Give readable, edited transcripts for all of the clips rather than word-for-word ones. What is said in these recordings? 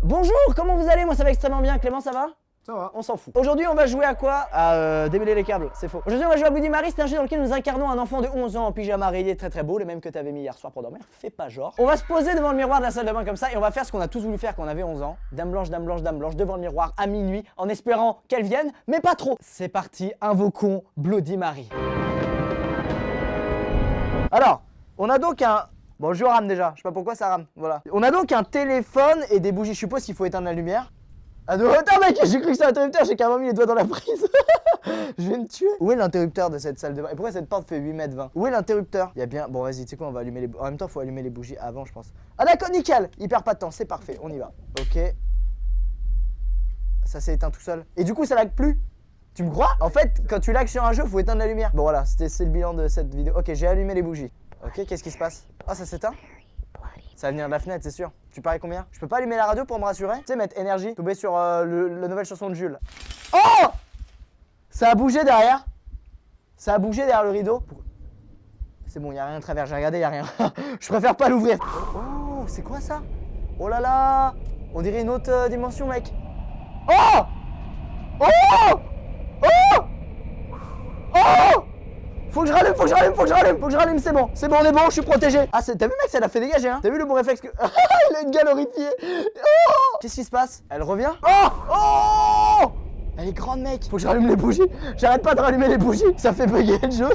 Bonjour, comment vous allez? Moi ça va extrêmement bien. Clément, ça va? Ça va. On s'en fout. Aujourd'hui on va jouer à quoi? À démêler les câbles, c'est faux. Aujourd'hui on va jouer à Bloody Mary, c'est un jeu dans lequel nous incarnons un enfant de 11 ans en pyjama rayé très beau, le même que t'avais mis hier soir pour dormir, fais pas genre. On va se poser devant le miroir de la salle de bain comme ça et on va faire ce qu'on a tous voulu faire quand on avait 11 ans. Dame blanche, dame blanche, dame blanche devant le miroir à minuit en espérant qu'elle vienne, mais pas trop. C'est parti, invoquons Bloody Mary. Alors, on a donc un... Bon, je rame déjà, je sais pas pourquoi ça rame, voilà. On a donc un téléphone et des bougies, je suppose qu'il faut éteindre la lumière. Ah non, attends mec, j'ai cru que c'était un interrupteur, j'ai carrément mis les doigts dans la prise. Je vais me tuer. Où est l'interrupteur de cette salle de bain? Et pourquoi cette porte fait 8,20 m? Où est l'interrupteur? Il y a bien... Bon vas-y, tu sais quoi, on va allumer les... En même temps, faut allumer les bougies avant, je pense. Ah d'accord, nickel. Il perd pas de temps, c'est parfait, on y va. Ok. Ça s'est éteint tout seul. Et du coup, ça lag plus? Tu me crois? En fait, quand tu lags sur un jeu, faut éteindre la lumière. Bon voilà, c'est le bilan de cette vidéo. Ok, j'ai allumé les bougies. Ok, qu'est-ce qui se passe? Ah, ça s'éteint? Ça va venir de la fenêtre, c'est sûr. Tu paries combien? Je peux pas allumer la radio pour me rassurer? Tu sais, mettre énergie, tomber sur la nouvelle chanson de Jules. Oh! Ça a bougé derrière. Ça a bougé derrière le rideau. C'est bon, y a rien à travers, j'ai regardé, y a rien. Je préfère pas l'ouvrir. Oh, c'est quoi ça? Oh là là! On dirait une autre dimension, mec. Oh! Oh! Oh! Oh! Faut que je rallume, faut que je rallume, faut que je rallume, faut que je rallume, c'est bon, on est bon, je suis protégé. Ah, t'as vu mec, ça l'a fait dégager, hein? T'as vu le bon réflexe que... Il a une gueule horrifiée. Oh! Qu'est-ce qui se passe? Elle revient? Oh! Oh! Elle est grande mec. Faut que je rallume les bougies. J'arrête pas de rallumer les bougies, ça fait bugger le jeu.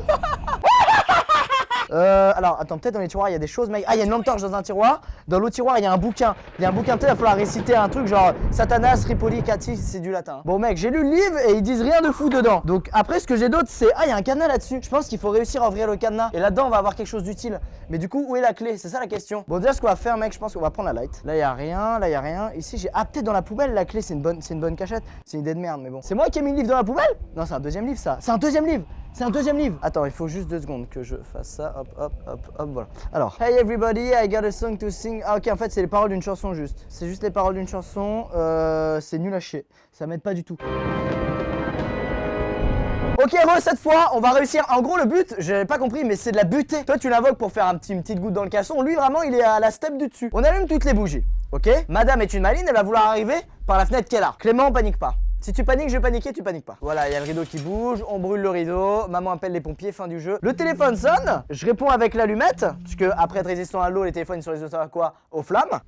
Alors, attends, peut-être dans les tiroirs il y a des choses, mec. Ah, il y a une lampe torche dans un tiroir. Dans l'autre tiroir, il y a un bouquin. Il y a un bouquin, peut-être il va falloir réciter un truc genre Satanas, Ripoli, Cati, c'est du latin. Bon, mec, j'ai lu le livre et ils disent rien de fou dedans. Donc, après, ce que j'ai d'autre, c'est. Ah, il y a un cadenas là-dessus. Je pense qu'il faut réussir à ouvrir le cadenas. Et là-dedans, on va avoir quelque chose d'utile. Mais du coup, où est la clé? C'est ça la question. Bon, déjà, ce qu'on va faire, mec, je pense qu'on va prendre la light. Là, il y a rien. Là, il y a rien. Ici, j'ai. Ah, peut-être dans la poubelle, la clé, c'est une bonne cachette. C'est une idée de merde, mais bon. C'est moi qui ai mis le livre dans la poubelle? Non, c'est un deuxième livre, ça. C'est un deuxième livre. C'est un deuxième livre. Attends, il faut juste 2 secondes que je fasse ça. Hop, hop, hop, hop, voilà. Alors, hey everybody, I got a song to sing. Ah, ok, en fait, c'est les paroles d'une chanson juste. C'est juste les paroles d'une chanson. C'est nul à chier. Ça m'aide pas du tout. Ok, cette fois, on va réussir. En gros, le but, j'avais pas compris, mais c'est de la buter. Toi, tu l'invoques pour faire une petite goutte dans le casson. Lui, vraiment, il est à la step du dessus. On allume toutes les bougies. Ok? Madame est une maline, elle va vouloir arriver par la fenêtre qu'elle a. Clément, panique pas. Si tu paniques, je vais paniquer, tu paniques pas. Voilà, il y a le rideau qui bouge, on brûle le rideau, maman appelle les pompiers, fin du jeu. Le téléphone sonne, je réponds avec l'allumette, puisque après être résistant à l'eau, les téléphones sont résistants à quoi? Aux flammes.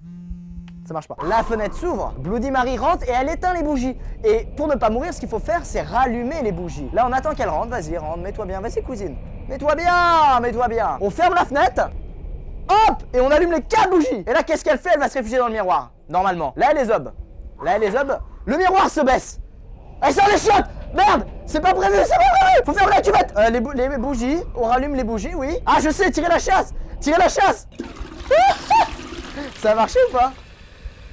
Ça marche pas. La fenêtre s'ouvre, Bloody Mary rentre et elle éteint les bougies. Et pour ne pas mourir, ce qu'il faut faire, c'est rallumer les bougies. Là, on attend qu'elle rentre, vas-y, rentre, mets-toi bien, vas-y cousine. Mets-toi bien, mets-toi bien. On ferme la fenêtre, hop, et on allume les 4 bougies. Et là, qu'est-ce qu'elle fait? Elle va se réfugier dans le miroir, normalement. Là, elle est zob. Là, elle est zob. Le miroir se baisse. Elle sort les chiottes. Merde, c'est pas prévu, c'est pas prévu. Faut fermer la cuvette. Les bougies, on rallume les bougies, oui. Ah, je sais, tirer la chasse. Tirer la chasse. Ça a marché ou pas?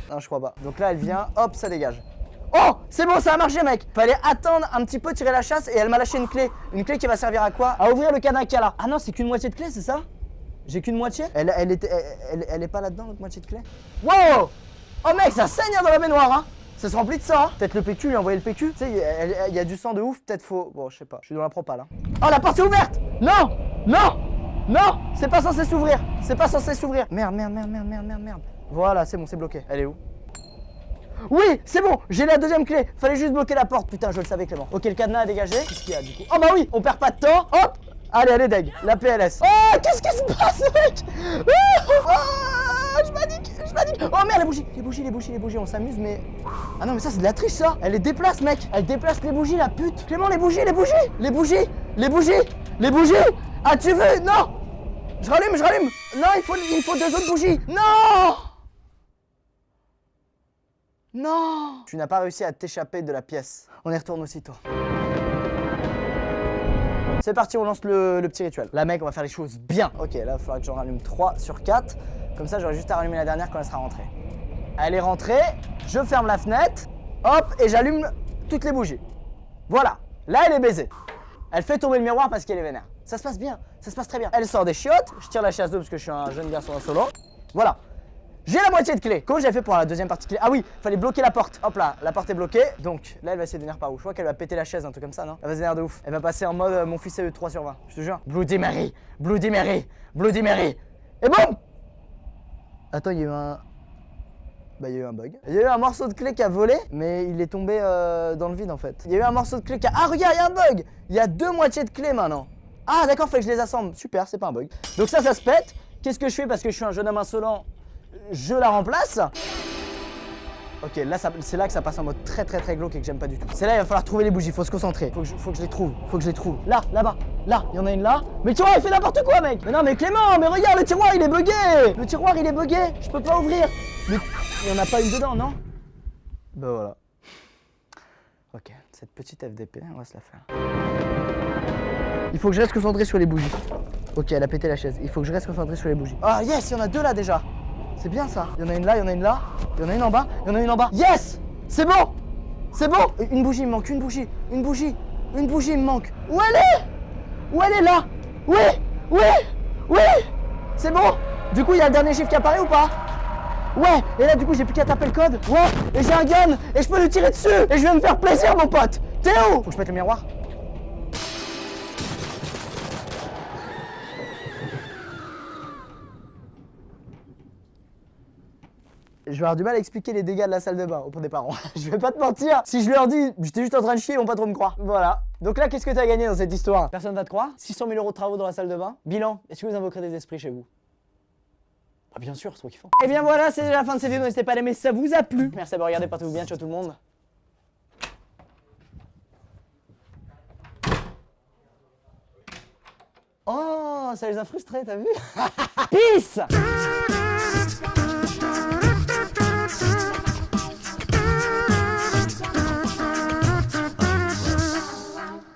Non, je crois pas. Donc là, elle vient, hop, ça dégage. Oh, c'est bon, ça a marché, mec. Fallait attendre un petit peu, tirer la chasse et elle m'a lâché une clé. Une clé qui va servir à quoi? À ouvrir le cadenas qu'il y a là. Ah non, c'est qu'une moitié de clé, c'est ça? J'ai qu'une moitié? Elle est pas là-dedans, l'autre moitié de clé? Wow. Oh mec, ça saigne dans la baignoire, hein. Ça se remplit de sang, hein. Peut-être le PQ, lui a envoyé le PQ. Tu sais, il y a du sang de ouf, peut-être faut... Bon, je sais pas, je suis dans la propale, hein. Oh, la porte est ouverte. Non. Non. Non. C'est pas censé s'ouvrir. C'est pas censé s'ouvrir. Merde. Voilà, c'est bon, c'est bloqué. Elle est où? Oui, c'est bon, j'ai la deuxième clé. Fallait juste bloquer la porte. Putain, je le savais, Clément. Ok, le cadenas a dégagé. Qu'est-ce qu'il y a, du coup? Oh bah oui, on perd pas de temps. Hop. Allez, deg. La PLS. Oh, qu'est-ce qui se passe, mec? Je panique. Oh merde, les bougies, on s'amuse, mais... Ah non, mais ça, c'est de la triche, ça. Elle les déplace, mec. Elle déplace les bougies, la pute. Clément, les bougies. As-tu vu? Non. Je rallume. Non, il faut 2 autres bougies. Non. Tu n'as pas réussi à t'échapper de la pièce. On y retourne aussitôt. C'est parti, on lance le petit rituel. Là, mec, on va faire les choses bien. Ok, là, il faudra que j'en rallume 3 sur 4. Comme ça, j'aurai juste à rallumer la dernière quand elle sera rentrée. Elle est rentrée, je ferme la fenêtre, hop, et j'allume toutes les bougies. Voilà, là, elle est baisée. Elle fait tomber le miroir parce qu'elle est vénère. Ça se passe bien, ça se passe très bien. Elle sort des chiottes, je tire la chasse d'eau parce que je suis un jeune garçon en solo. Voilà. J'ai la moitié de clé. Comment j'ai fait pour la deuxième partie de clé? Ah oui, fallait bloquer la porte. Hop là, la porte est bloquée. Donc là, elle va essayer de venir par où? Je crois qu'elle va péter la chaise, un truc comme ça, non? Elle va se venir de ouf. Elle va passer en mode mon fils a eu 3 sur 20. Je te jure. Bloody Mary. Et boum! Attends, il y a eu un... Bah il y a eu un bug. Il y a eu un morceau de clé qui a volé, mais il est tombé dans le vide en fait. Il y a eu un morceau de clé qui a... Ah regarde, il y a un bug. Il y a 2 moitiés de clés maintenant. Ah d'accord, fait que je les assemble. Super, c'est pas un bug. Donc ça se pète. Qu'est-ce que je fais parce que je suis un jeune homme insolent? Je la remplace. Ok, là c'est là que ça passe en mode très glauque et que j'aime pas du tout. C'est là il va falloir trouver les bougies, faut se concentrer. Faut que je les trouve, faut que je les trouve. Là, là-bas, là, il y en a une là. Mais le tiroir il fait n'importe quoi mec. Mais non mais Clément, mais regarde le tiroir il est bugué. Le tiroir il est bugué, je peux pas ouvrir. Mais il y en a pas une dedans, non? Bah voilà. Ok, cette petite FDP, on va se la faire. Il faut que je reste concentré sur les bougies. Ok, elle a pété la chaise, il faut que je reste concentré sur les bougies. Ah yes, il y en a 2 là déjà. C'est bien ça. Il y en a une là, il y en a une là, il y en a une en bas, il y en a une en bas. Yes! C'est bon! C'est bon! Une bougie, il me manque, une bougie, une bougie, une bougie, il me manque. Où elle est? Où elle est là? Oui! Oui! Oui! C'est bon! Du coup, il y a le dernier chiffre qui apparaît ou pas? Ouais! Et là, du coup, j'ai plus qu'à taper le code. Ouais! Et j'ai un gun! Et je peux lui tirer dessus! Et je viens de me faire plaisir, mon pote! T'es où? Faut que je mette le miroir? Je vais avoir du mal à expliquer les dégâts de la salle de bain auprès des parents. Je vais pas te mentir. Si je leur dis, j'étais juste en train de chier, ils vont pas trop me croire. Voilà. Donc là, qu'est-ce que t'as gagné dans cette histoire? Personne va te croire. 600 000 € de travaux dans la salle de bain. Bilan, est-ce que vous invoquerez des esprits chez vous? Bah bien sûr, c'est trop kiffant. Et bien voilà, c'est la fin de cette vidéo. N'hésitez pas à l'aimer si ça vous a plu. Merci à vous, regardez, portez-vous bien, ciao tout le monde. Oh, ça les a frustrés, t'as vu? Peace.